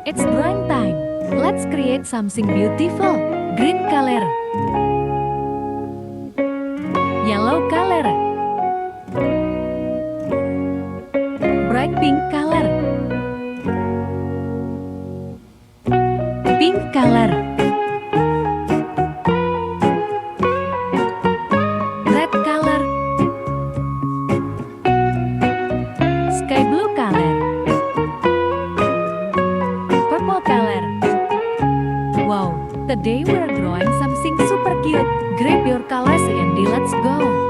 It's drawing time. Let's create something beautiful. Green color. Yellow color. Bright pink color. Pink color. Red color. Sky blue color. Purple color. Wow, today we're drawing something super cute. Grab your colors and let's go.